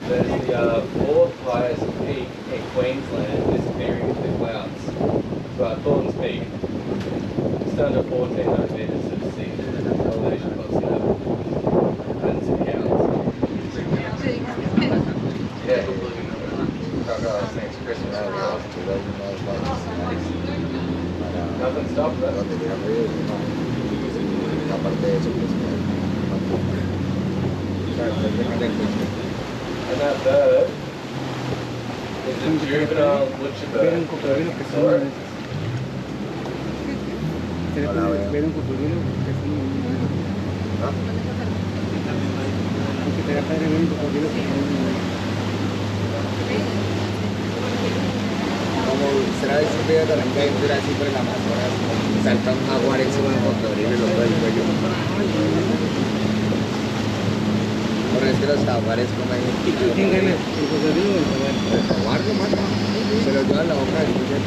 There's the fourth highest peak in Queensland disappearing into the clouds. Thornton's Peak. Just under 1,400 metres of sea elevation above sea level. And it's in Cairns. Yeah. Thanks, Chris. Nothing stopped that. And that bird is a juvenile butcher bird. Ver un cocodrilo que son ver un cocodrilo que son aunque te da padre ver un cocodrilo que son como será ese video también que hay un así por el Amazonas, salta un jaguar encima del cocodrilo y lo coge el cuello. Por eso que los jaguares comen. ¿Quién gana? ¿El cocodrilo o el jaguar? El jaguar lo mata, se lo lleva en la boca del cuello.